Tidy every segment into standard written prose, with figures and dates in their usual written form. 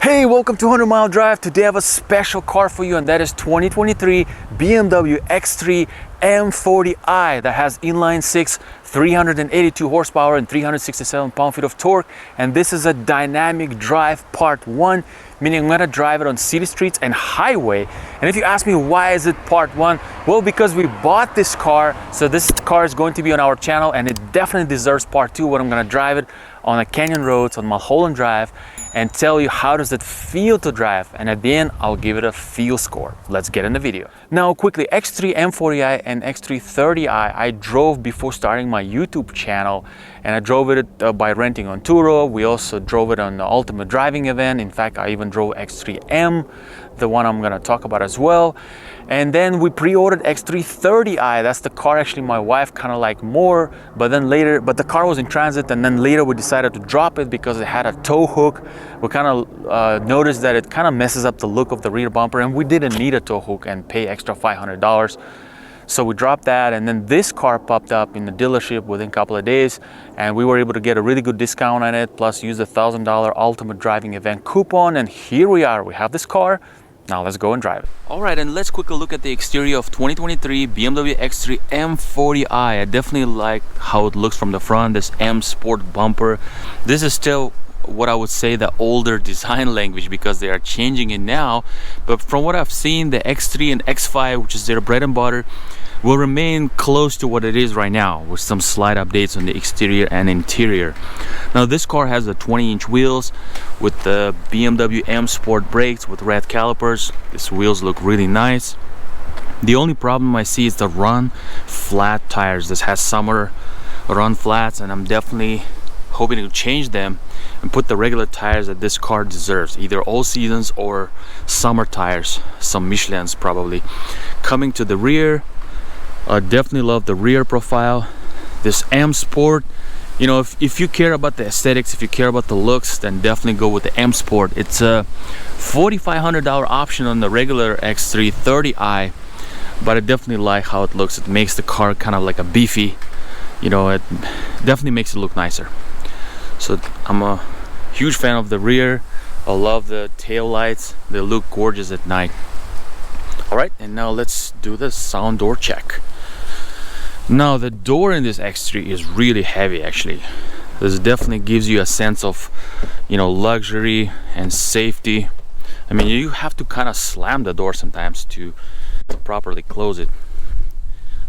Hey, welcome to 100 Mile Drive. Today I have a special car for you, and that is 2023 BMW X3 M40i that has inline 6, 382 horsepower and 367 pound-feet of torque. And this is a dynamic drive part 1, meaning I'm gonna drive it on city streets and highway. And if you ask me why is it part 1, well, because we bought this car, so this car is going to be on our channel, and it definitely deserves part 2 when I'm gonna drive it on the canyon roads on Mulholland Drive and tell you how does it feel to drive, and at the end I'll give it a feel score. Let's get in the video. Now quickly, X3 M40i and X3 30i I drove before starting my YouTube channel, and I drove it by renting on Turo. We also drove it on the Ultimate Driving event. In fact, I even drove X3M, the one I'm gonna talk about as well. And then we pre-ordered X3 30i. That's the car actually my wife kind of liked more, but the car was in transit, and then later we decided to drop it because it had a tow hook. We kind of noticed that it kind of messes up the look of the rear bumper, and we didn't need a tow hook and pay extra $500. So we dropped that, and then this car popped up in the dealership within a couple of days, and we were able to get a really good discount on it, plus use the $1,000 Ultimate Driving event coupon, and here we are. We have this car. Now let's go and drive it. All right, and let's quickly look at the exterior of 2023 BMW X3 M40i. I definitely like how it looks from the front, this M Sport bumper. This is still what I would say the older design language because they are changing it now. But from what I've seen, the X3 and X5, which is their bread and butter, will remain close to what it is right now with some slight updates on the exterior and interior. Now this car has the 20-inch wheels with the BMW M Sport brakes with red calipers. These wheels look really nice. The only problem I see is the run flat tires. This has summer run flats, and I'm definitely hoping to change them and put the regular tires that this car deserves, either all seasons or summer tires, some Michelin's probably. Coming to the rear, I definitely love the rear profile. This M Sport, you know, if you care about the aesthetics, if you care about the looks, then definitely go with the M Sport. It's a $4,500 option on the regular X3 30i, but I definitely like how it looks. It makes the car kind of like a beefy, you know, it definitely makes it look nicer. So I'm a huge fan of the rear. I love the tail lights. They look gorgeous at night. All right, and now let's do the sound door check. Now the door in this X3 is really heavy actually. This definitely gives you a sense of, you know, luxury and safety. I mean, you have to kind of slam the door sometimes to properly close it.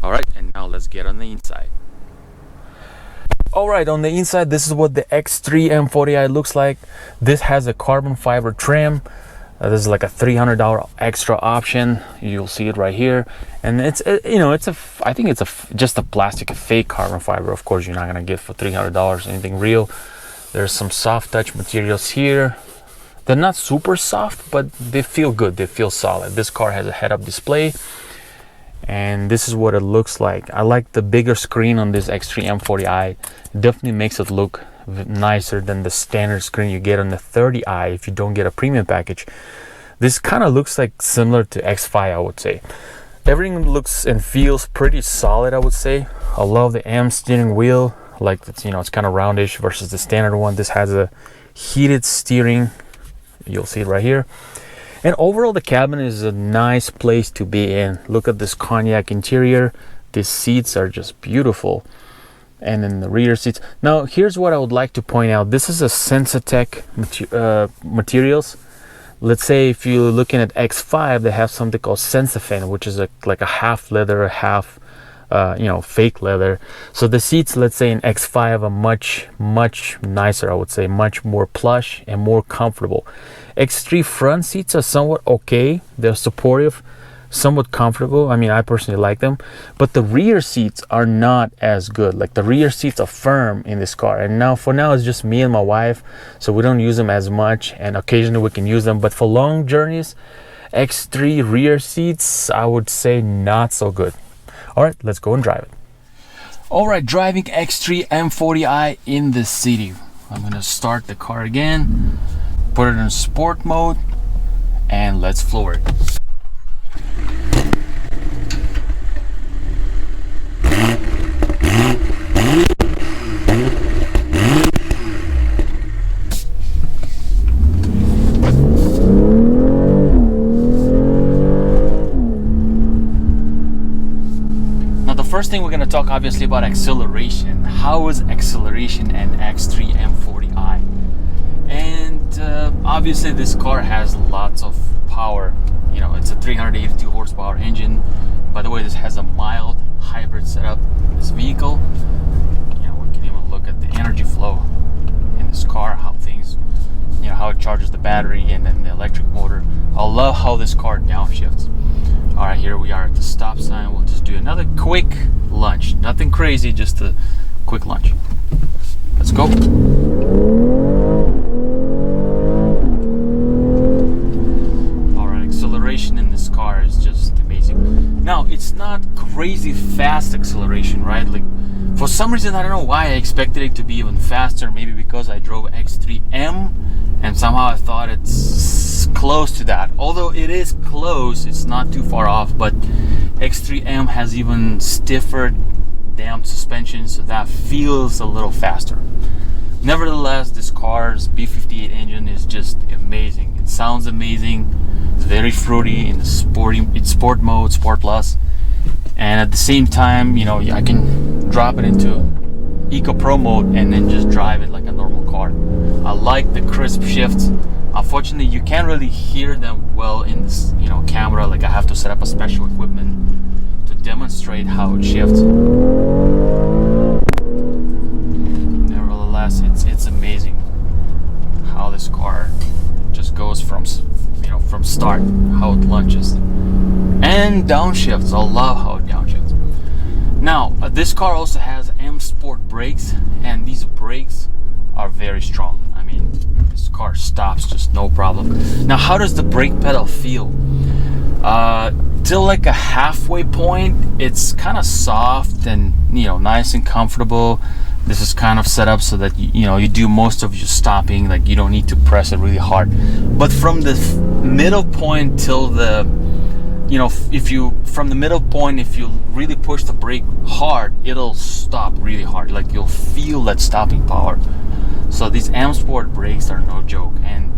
All right, and now let's get on the inside. All right, on the inside, this is what the X3 M40i looks like. This has a carbon fiber trim. This is like a $300 extra option. You'll see it right here, and it's you know, I think it's just a plastic, a fake carbon fiber. Of course, you're not gonna get for $300 anything real. There's some soft touch materials here. They're not super soft, but they feel good. They feel solid. This car has a head-up display, and this is what it looks like. I like the bigger screen on this X3 M40i. It definitely makes it look nicer than the standard screen you get on the 30i if you don't get a premium package. This kind of looks like similar to X5, I would say. Everything looks and feels pretty solid, I would say. I love the M steering wheel. Like, it's, you know, it's kind of roundish versus the standard one. This has a heated steering. You'll see it right here. And overall, the cabin is a nice place to be in. Look at this cognac interior. These seats are just beautiful. And then the rear seats. Now, here's what I would like to point out. This is a Sensatec materials. Let's say if you're looking at X5, they have something called Sensafin, which is like a half leather, half you know, fake leather. So the seats, let's say in X5, are much nicer, I would say, much more plush and more comfortable. X3 front seats are somewhat okay. They're supportive, somewhat comfortable. I mean, I personally like them, but the rear seats are not as good. Like, the rear seats are firm in this car, and now for now it's just me and my wife, so we don't use them as much, and occasionally we can use them. But for long journeys, X3 rear seats, I would say not so good. All right, let's go and drive it. All right, driving X3 M40i in the city. I'm gonna start the car again, put it in sport mode, and let's floor it. first thing we're going to talk obviously about acceleration. How is acceleration in X3 M40i? And obviously this car has lots of power. You know, it's a 382 horsepower engine. By the way, this has a mild hybrid setup. This vehicle, you know, we can even look at the energy flow in this car, how things, you know, how it charges the battery and then the electric motor. I love how this car downshifts. All right, here we are at the stop sign. We'll just do another quick lunge. Nothing crazy, just a quick lunge. Let's go. All right, acceleration in this car is just amazing. Now, it's not crazy fast acceleration, right? Like, for some reason, I don't know why I expected it to be even faster. Maybe because I drove X3M and somehow I thought it's close to that. Although it is close, it's not too far off, but X3M has even stiffer damped suspension, so that feels a little faster. Nevertheless, this car's B58 engine is just amazing. It sounds amazing. It's very fruity in the sport mode, Sport Plus. And at the same time, you know, I can drop it into Eco Pro mode and then just drive it like a normal car. I like the crisp shifts. Unfortunately, you can't really hear them well in this, you know, camera. Like, I have to set up a special equipment to demonstrate how it shifts. Nevertheless, it's amazing how this car just goes from, you know, from start, how it lunges and downshifts. I love how it downshifts. Now, this car also has M Sport brakes, and these brakes are very strong. I mean, this car stops just no problem. Now, how does the brake pedal feel? Till like a halfway point, it's kind of soft and, you know, nice and comfortable. This is kind of set up so that you know, you do most of your stopping, like you don't need to press it really hard. But from the middle point till the, you know, from the middle point, if you really push the brake hard, it'll stop really hard. Like, you'll feel that stopping power. So these M Sport brakes are no joke. And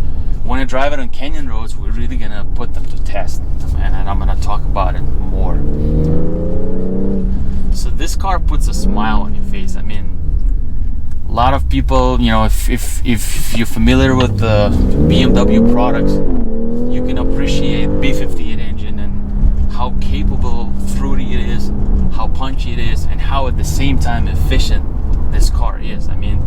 when I drive it on canyon roads, we're really gonna put them to test, and I'm gonna talk about it more. So this car puts a smile on your face. I mean, a lot of people, you know, if you're familiar with the BMW products, you can appreciate B58 engine and how capable, fruity it is, how punchy it is, and how at the same time efficient this car is. I mean,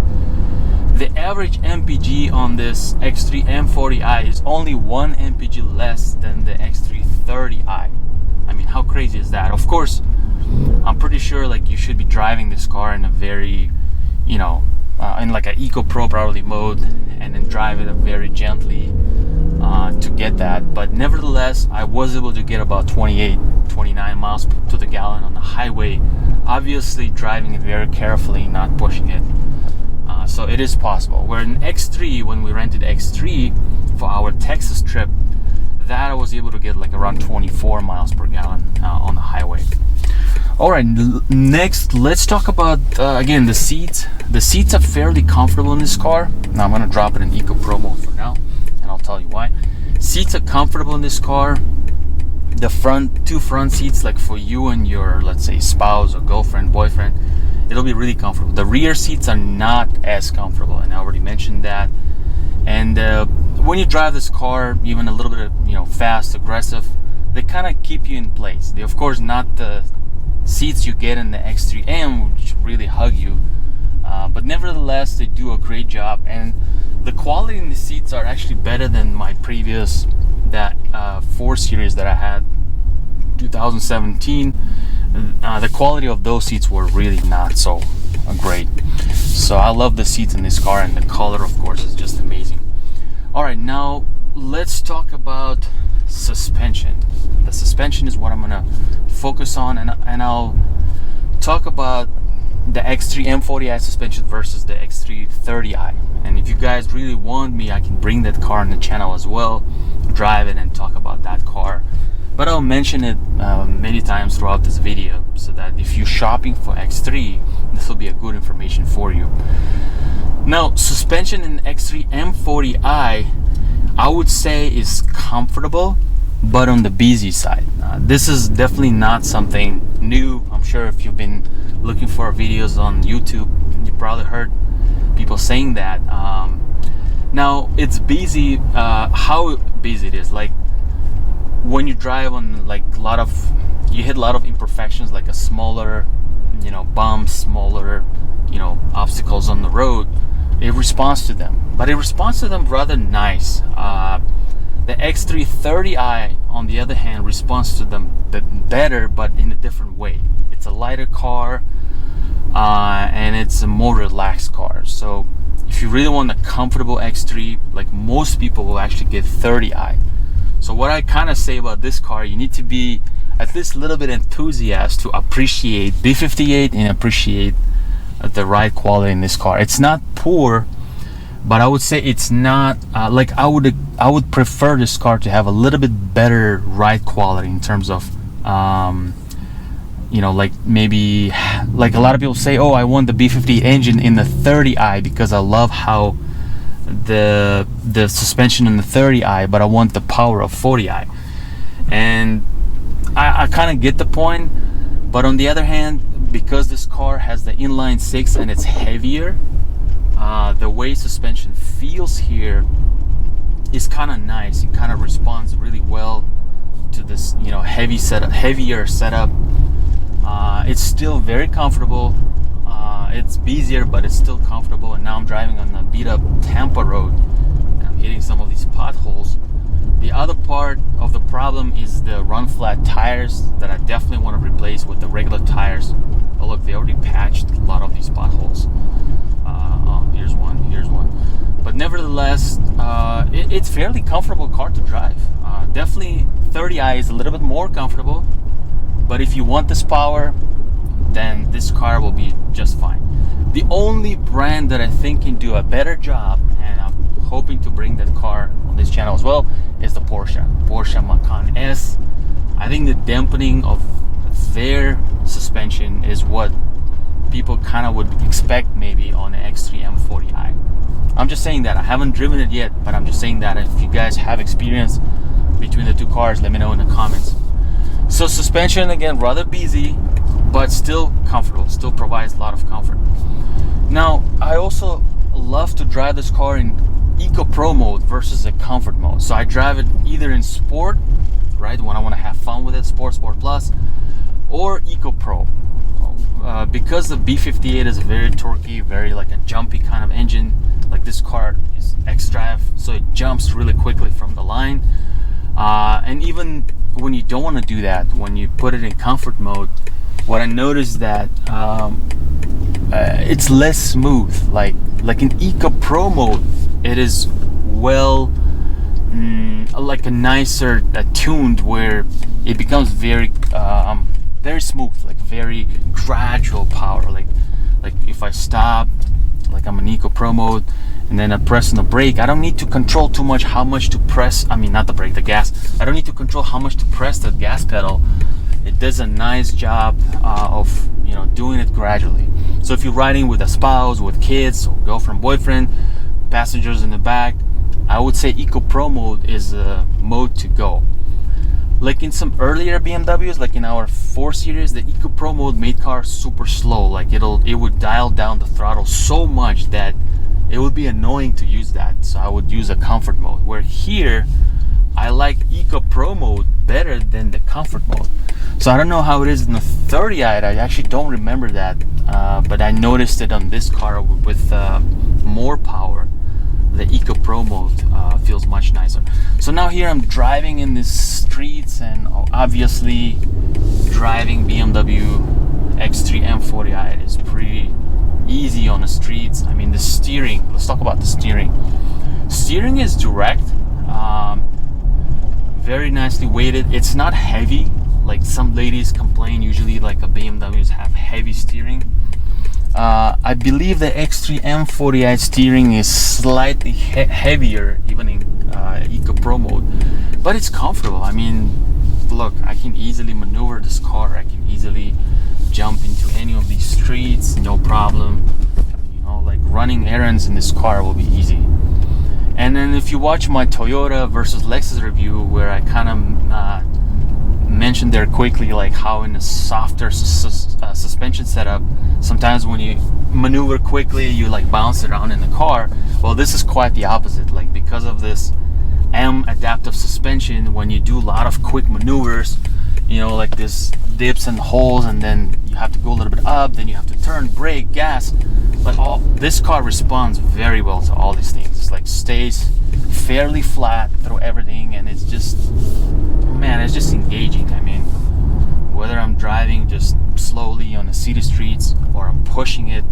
the average MPG on this X3 M40i is only 1 MPG less than the X3 30i. I mean, how crazy is that? Of course, I'm pretty sure like you should be driving this car in a very, you know, in like an Eco Pro probably mode, and then drive it very gently to get that. But nevertheless, I was able to get about 29 miles to the gallon on the highway, obviously driving it very carefully, not pushing it. So it is possible. Where in X3, when we rented X3 for our Texas trip, that I was able to get like around 24 miles per gallon on the highway. All right, next let's talk about again the seats. The seats are fairly comfortable in this car. Now I'm gonna drop it in Eco Pro mode for now, and I'll tell you why. Seats are comfortable in this car. The two front seats, like for you and your, let's say, spouse or girlfriend, boyfriend, it'll be really comfortable. The rear seats are not as comfortable, and I already mentioned that. And when you drive this car, even a little bit of, you know, fast, aggressive, they kind of keep you in place. They, of course, not the seats you get in the X3M, which really hug you, but nevertheless, they do a great job. And the quality in the seats are actually better than my previous 4 Series that I had 2017. The quality of those seats were really not so great. So I love the seats in this car, and the color, of course, is just amazing. All right, now let's talk about suspension. The suspension is what I'm gonna focus on, and I'll talk about the X3 M40i suspension versus the X3 30i. And if you guys really want me, I can bring that car on the channel as well, drive it and talk about that car. But I'll mention it many times throughout this video, so that if you're shopping for X3, this will be a good information for you. Now, suspension in X3 M40i, I would say is comfortable, but on the busy side. This is definitely not something new. I'm sure if you've been looking for videos on YouTube, you probably heard people saying that. Now it's busy. How busy it is, like when you drive on like you hit a lot of imperfections, like a smaller, bumps, smaller, obstacles on the road. It responds to them, but it responds to them rather nice. The X3 on the other hand, responds to them better, but in a different way. It's a lighter car, and it's a more relaxed car. So if you really want a comfortable X3, like most people will actually get 30i. So what I kind of say about this car, you need to be at least a little bit enthusiastic to appreciate B58 and appreciate the ride quality in this car. It's not poor, but I would say it's not like I would prefer this car to have a little bit better ride quality in terms of like maybe like a lot of people say, oh, I want the B58 engine in the 30i because I love how the suspension in the 30i, but I want the power of 40i. And I kind of get the point, but on the other hand, because this car has the inline 6 and it's heavier, the way suspension feels here is kind of nice. It kind of responds really well to this heavier setup. It's still very comfortable. It's busier, but it's still comfortable. And now I'm driving on the beat up Tampa road and I'm hitting some of these potholes. The other part of the problem is the run flat tires that I definitely want to replace with the regular tires. Oh look, they already patched a lot of these potholes. Here's one. But nevertheless, it's fairly comfortable car to drive. Definitely 30i is a little bit more comfortable, but if you want this power, then this car will be just fine. The only brand that I think can do a better job, and I'm hoping to bring that car on this channel as well, is the Porsche Macan S. I think the dampening of their suspension is what people kind of would expect maybe on an X3 M40i. I'm just saying that. I haven't driven it yet, but I'm just saying that. If you guys have experience between the two cars, let me know in the comments. So suspension, again, rather busy, but still comfortable, still provides a lot of comfort. Now, I also love to drive this car in Eco Pro mode versus a comfort mode. So I drive it either in Sport, right, when I want to have fun with it, Sport Plus, or Eco Pro. Because the B58 is very torquey, very like a jumpy kind of engine, like this car is X-Drive, so it jumps really quickly from the line. And even when you don't want to do that, when you put it in comfort mode, what I noticed that it's less smooth. Like in Eco Pro mode, it is like a nicer tuned, where it becomes very smooth, like very gradual power. Like if I stop, like I'm in Eco Pro mode, and then I press on the brake, I don't need to control too much how much to press. I mean, not the brake, the gas. I don't need to control how much to press the gas pedal. It does a nice job of doing it gradually. So if you're riding with a spouse, with kids, or girlfriend, boyfriend, passengers in the back, I would say Eco Pro mode is a mode to go. Like in some earlier BMWs, like in our 4 Series, the Eco Pro mode made cars super slow. Like it would dial down the throttle so much that it would be annoying to use that. So I would use a comfort mode, where here I like Eco Pro mode better than the comfort mode. So I don't know how it is in the 30i. I actually don't remember that, but I noticed it on this car with more power. The Eco Pro mode feels much nicer. So now here I'm driving in these streets, and obviously driving BMW X3 M40i is pretty easy on the streets. I mean, the steering, let's talk about the steering. Steering is direct, very nicely weighted. It's not heavy, like some ladies complain usually like BMWs have heavy steering. I believe the X3 M40i steering is slightly heavier even in Eco Pro mode, but it's comfortable. I mean, look, I can easily maneuver this car. I can easily jump into any of these streets, no problem. Like running errands in this car will be easy. And then if you watch my Toyota versus Lexus review, where I kind of mentioned there quickly, like how in a softer suspension setup, sometimes when you maneuver quickly, you like bounce around in the car. Well, this is quite the opposite. Like, because of this M adaptive suspension, when you do a lot of quick maneuvers, you know, like this dips and holes, and then you have to go a little bit up, then you have to turn, brake, gas. But this car responds very well to all these things. It's like stays fairly flat through everything, and it's just, man, it's just engaging. I mean, whether I'm driving just slowly on the city streets or I'm pushing it,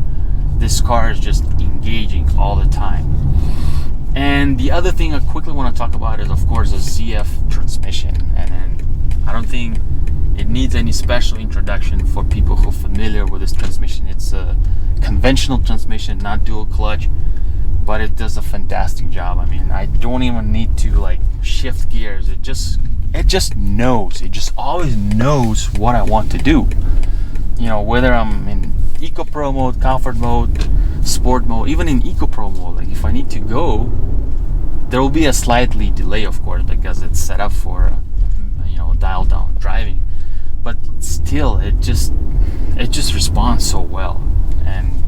this car is just engaging all the time. And the other thing I quickly want to talk about is, of course, the ZF transmission. And then I don't think it needs any special introduction for people who are familiar with this transmission. It's a conventional transmission, not dual clutch, but it does a fantastic job. I mean, I don't even need to like shift gears. It just knows. It just always knows what I want to do. You know, whether I'm in Eco Pro mode, comfort mode, sport mode, even in Eco Pro mode, like if I need to go, there will be a slightly delay, of course, because it's set up for dial down driving. But still, it just responds so well. And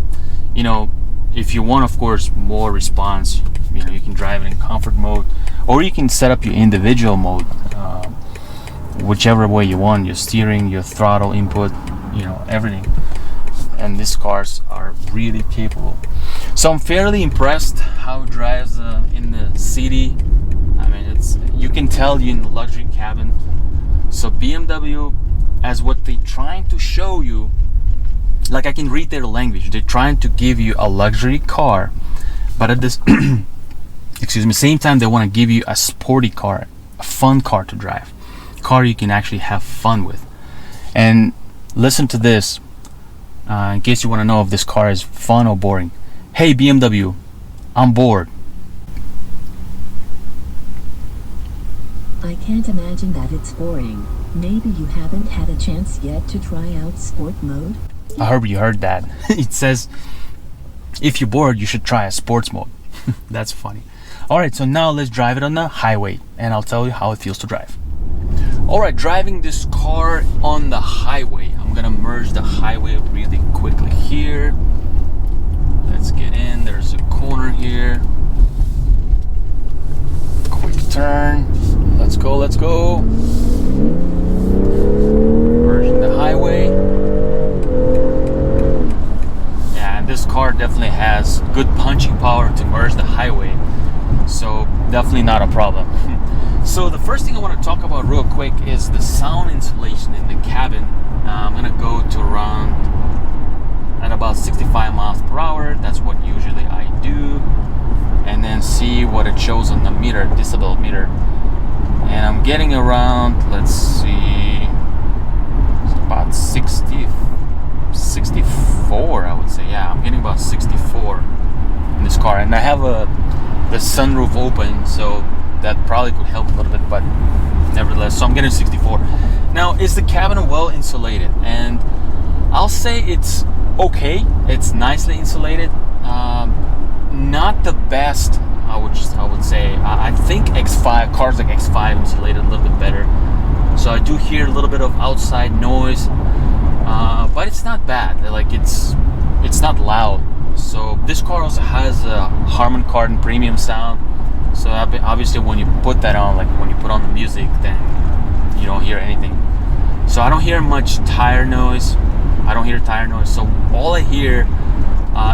you know, if you want, of course, more response, you know, you can drive it in comfort mode, or you can set up your individual mode, whichever way you want, your steering, your throttle input, you know, everything. And these cars are really capable. So I'm fairly impressed how it drives in the city. I mean, you can tell you're in the luxury cabin. So BMW, as what they're trying to show you, like I can read their language, they're trying to give you a luxury car, but at this same time they want to give you a sporty car, a fun car to drive, car you can actually have fun with. And listen to this, in case you want to know if this car is fun or boring. Hey BMW, I'm bored. I can't imagine that it's boring. Maybe you haven't had a chance yet to try out sport mode? I hope you heard that. It says, if you're bored, you should try a sports mode. That's funny. Alright, so now let's drive it on the highway, and I'll tell you how it feels to drive. Alright, driving this car on the highway. I'm gonna merge the highway really quickly here. Let's get in. There's a corner here. Quick turn. Let's go, let's go. Merging the highway. Yeah, and this car definitely has good punching power to merge the highway. So definitely not a problem. So the first thing I want to talk about real quick is the sound insulation in the cabin. I'm gonna go to around at about 65 miles per hour. That's what usually I do. And then see what it shows on the meter, decibel meter. And I'm getting around, let's see, it's about 64, I would say. Yeah, I'm getting about 64 in this car. And I have the sunroof open, so that probably could help a little bit, but nevertheless, so I'm getting 64. Now, is the cabin well insulated? And I'll say it's okay. It's nicely insulated. Not the best, I would say. I think X5 cars like X5 insulated a little bit better. So I do hear a little bit of outside noise, but it's not bad. Like it's not loud. So this car also has a Harman Kardon premium sound. So obviously when you put that on, like when you put on the music, then you don't hear anything. So I don't hear much tire noise. So all I hear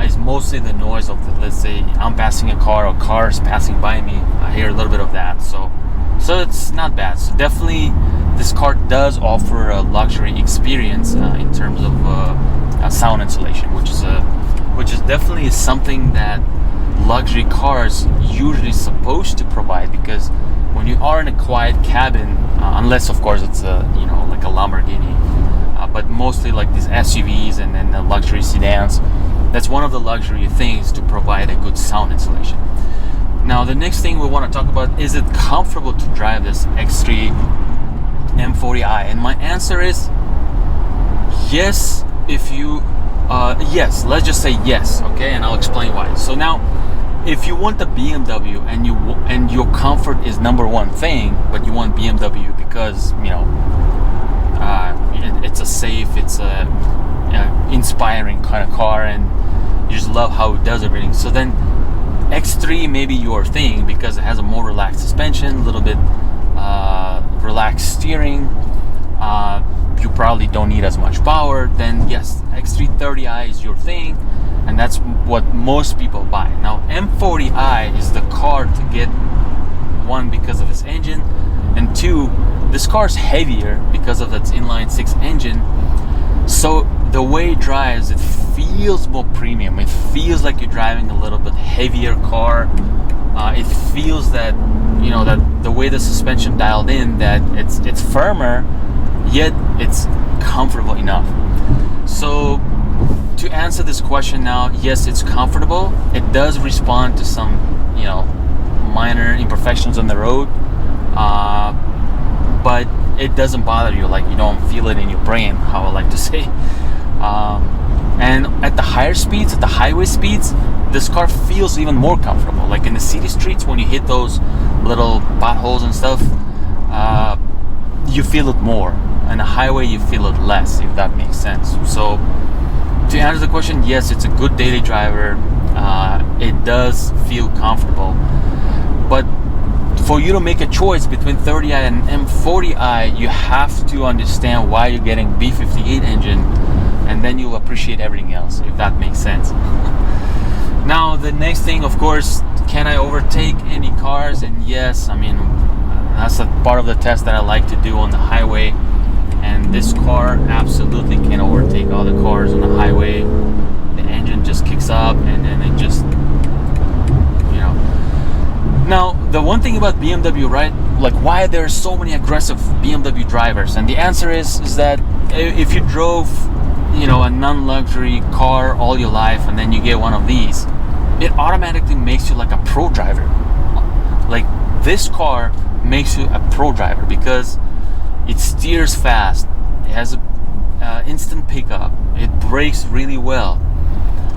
is mostly the noise of let's say I'm passing a car or cars passing by me. I hear a little bit of that. So it's not bad. So definitely this car does offer a luxury experience in terms of sound insulation, which is definitely something that luxury cars usually supposed to provide, because when you are in a quiet cabin, unless of course it's like a Lamborghini, but mostly like these SUVs and then the luxury sedans, that's one of the luxury things to provide a good sound insulation. Now the next thing we want to talk about, is it comfortable to drive this X3 M40i? And my answer is yes. If you yes, let's just say yes, okay, and I'll explain why. So now, if you want the BMW and your comfort is number one thing, but you want BMW because It's a safe, it's a inspiring kind of car, and you just love how it does everything. So then X3 may be your thing because it has a more relaxed suspension, a little bit relaxed steering. You probably don't need as much power. Then yes, X330i is your thing, and that's what most people buy. Now M40i is the car to get, one, because of its engine, and two, this car is heavier because of its inline six engine. So the way it drives, it feels more premium. It feels like you're driving a little bit heavier car. It feels that, you know, that the way the suspension dialed in, that it's firmer, yet it's comfortable enough. So to answer this question now, yes, it's comfortable. It does respond to some, you know, minor imperfections on the road, but it doesn't bother you, like you don't feel it in your brain, how I like to say. And at the higher speeds, at the highway speeds, this car feels even more comfortable. Like in the city streets, when you hit those little potholes and stuff, you feel it more. On the highway, you feel it less, if that makes sense. So to answer the question, yes, it's a good daily driver. It does feel comfortable, but for you to make a choice between 30i and M40i, you have to understand why you're getting B58 engine, and then you'll appreciate everything else, if that makes sense. Now the next thing, of course, can I overtake any cars? And yes, I mean, that's a part of the test that I like to do on the highway, and this car absolutely can overtake all the cars on the highway. The engine just kicks up, and then it just, you know. Now, the one thing about BMW, right? Like, why there are so many aggressive BMW drivers? And the answer is that if you drove, you know, a non-luxury car all your life, and then you get one of these, it automatically makes you like a pro driver. Like, this car makes you a pro driver because it steers fast. It has a instant pickup. It brakes really well.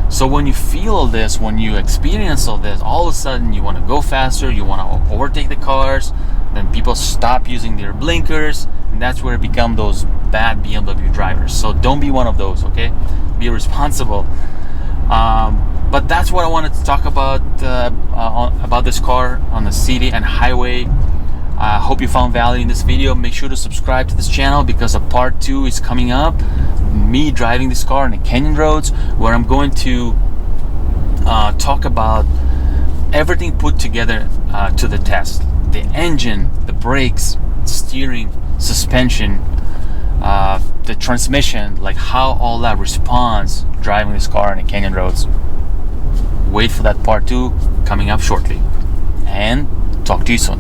So when you feel all this, when you experience all this, all of a sudden you want to go faster, you want to overtake the cars, then people stop using their blinkers, and that's where it becomes those bad BMW drivers. So don't be one of those, okay? Be responsible. But that's what I wanted to talk about this car on the city and highway. I hope you found value in this video. Make sure to subscribe to this channel because a part 2 is coming up. Me driving this car on the canyon roads, where I'm going to talk about everything put together to the test. The engine, the brakes, steering, suspension, the transmission, like how all that responds driving this car on the canyon roads. Wait for that part 2 coming up shortly. And talk to you soon.